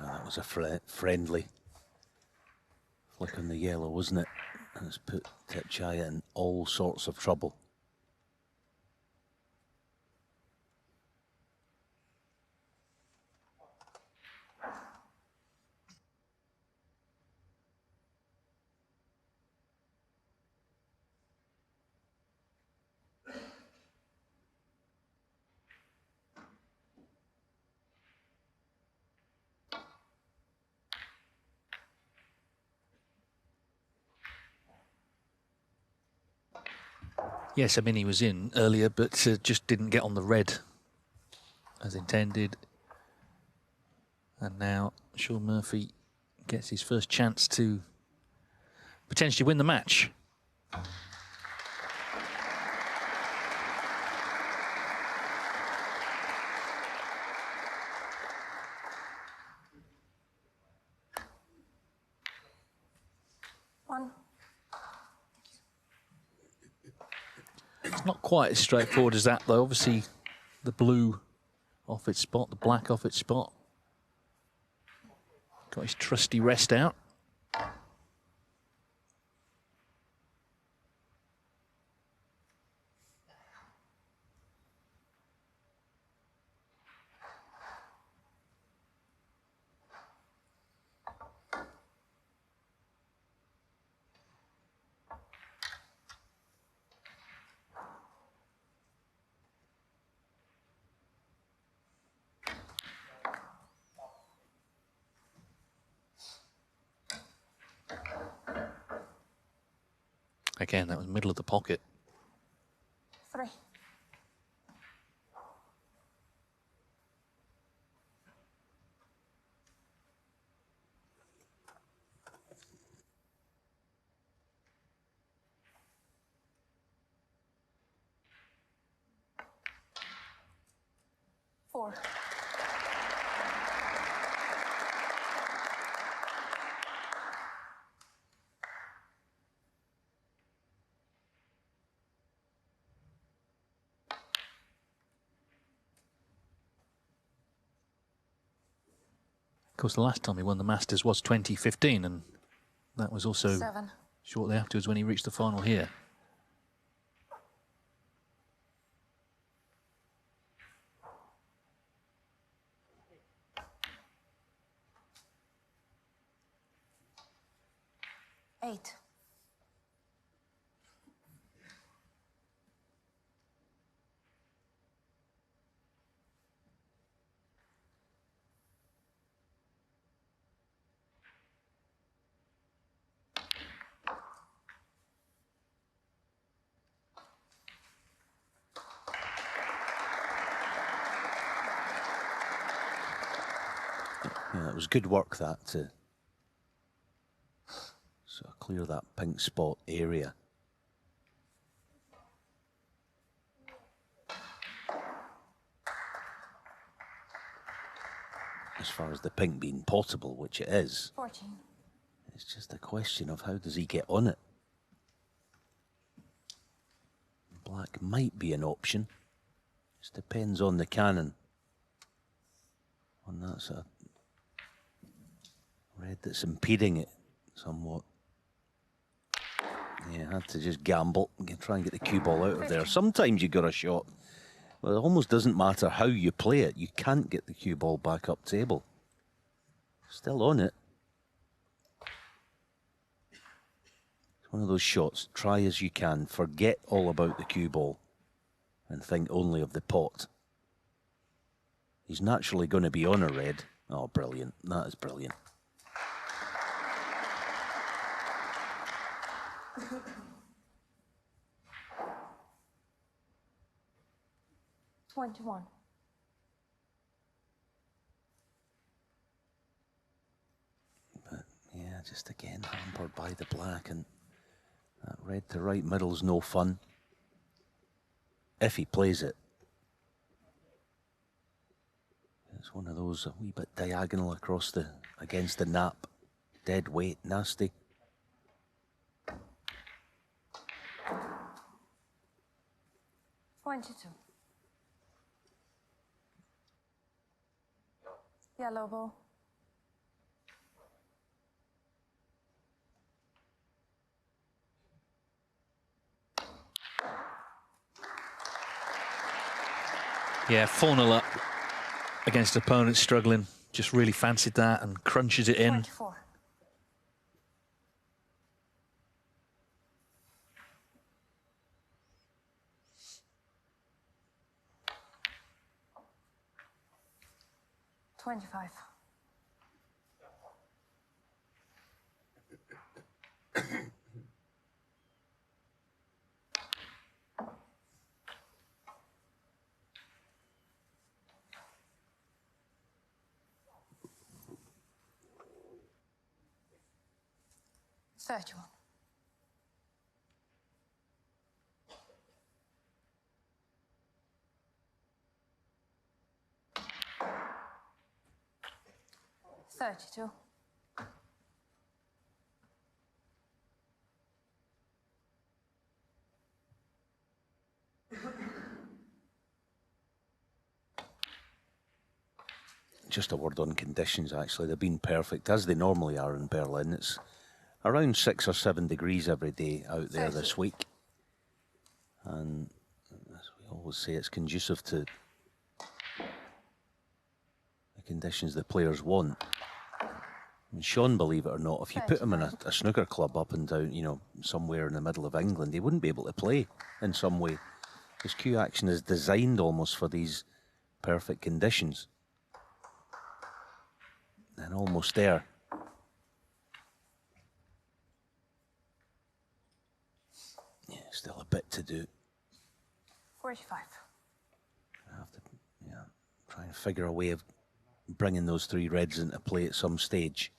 That was a friendly flick on the yellow, wasn't it? And it's put Thepchaiya in all sorts of trouble. Yes, I mean, he was in earlier, but just didn't get on the red as intended. And now Shaun Murphy gets his first chance to potentially win the match. It's not quite as straightforward as that, though. Obviously, the blue off its spot, the black off its spot. Got his trusty rest out. Again, that was middle of the pocket. 3. Four. Of course, the last time he won the Masters was 2015, and that was also 7. shortly afterwards when he reached the final here. Eight. Yeah, it was good work that to sort of clear that pink spot area. As far as the pink being potable, which it is, 14. it's just a question of how does he get on it. Black might be an option. Just depends on the cannon. On that sort of red that's impeding it somewhat. Yeah, had to just gamble and try and get the cue ball out of there. Sometimes you got a shot. Well, it almost doesn't matter how you play it. You can't get the cue ball back up table. Still on it. It's one of those shots. Try as you can. Forget all about the cue ball and think only of the pot. He's naturally going to be on a red. Oh, brilliant. That is brilliant. $21. But yeah, just again hampered by the black, and that red to right middle's no fun. If he plays it. It's one of those a wee bit diagonal across the against the nap. Dead weight, nasty. $22. Yellow ball. Yeah, 4-0 up against opponents struggling. Just really fancied that and crunches it in. 24. $25. 31. $32. Just a word on conditions, actually. They've been perfect, as they normally are in Berlin. It's around 6 or 7 degrees every day out there this week. And as we always say, it's conducive to the conditions the players want. And Shaun, believe it or not, if you put him in a snooker club up and down, you know, somewhere in the middle of England, he wouldn't be able to play in some way. His cue action is designed almost for these perfect conditions. And almost there. Yeah, still a bit to do. 45. I have to, try and figure a way of bringing those 3 reds into play at some stage.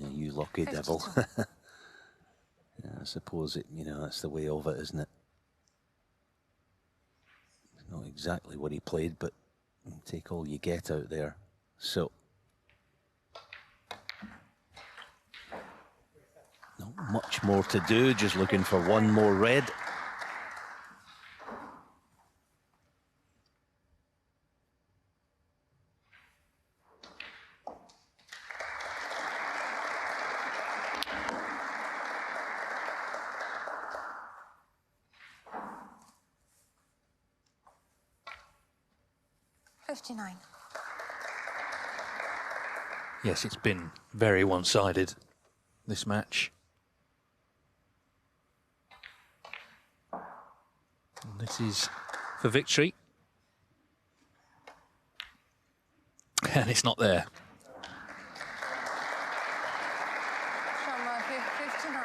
You lucky devil. Yeah, I suppose it, that's the way of it, isn't it? Not exactly what he played, but take all you get out there. So, not much more to do, just looking for one more red. Yes, it's been very one-sided, this match. And this is for victory. And it's not there. Shaun, 59.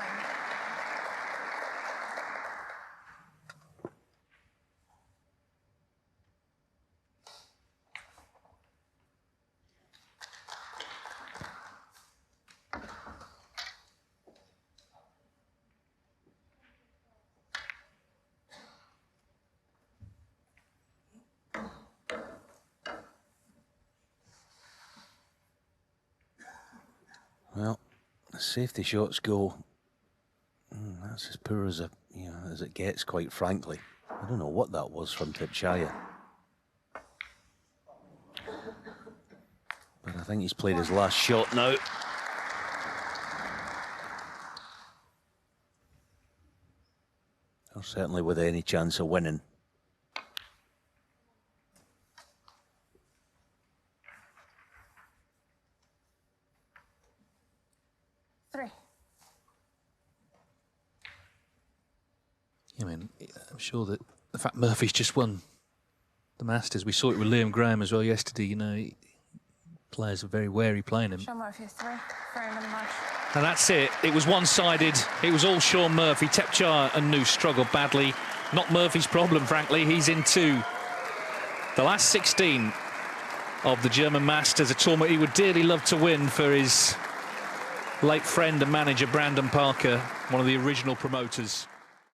Well, the safety shots go. That's as poor as as it gets, quite frankly. I don't know what that was from Thepchaiya. But I think he's played his last shot now. Or certainly with any chance of winning. I mean, I'm sure that the fact Murphy's just won the Masters, we saw it with Liam Graham as well yesterday, players are very wary playing him. Shaun Murphy, 3. Very much. And that's it. It was one-sided. It was all Shaun Murphy. Thepchaiya Un-Nooh struggled badly. Not Murphy's problem, frankly. He's into the last 16 of the German Masters, a tournament he would dearly love to win for his late friend and manager, Brandon Parker, one of the original promoters.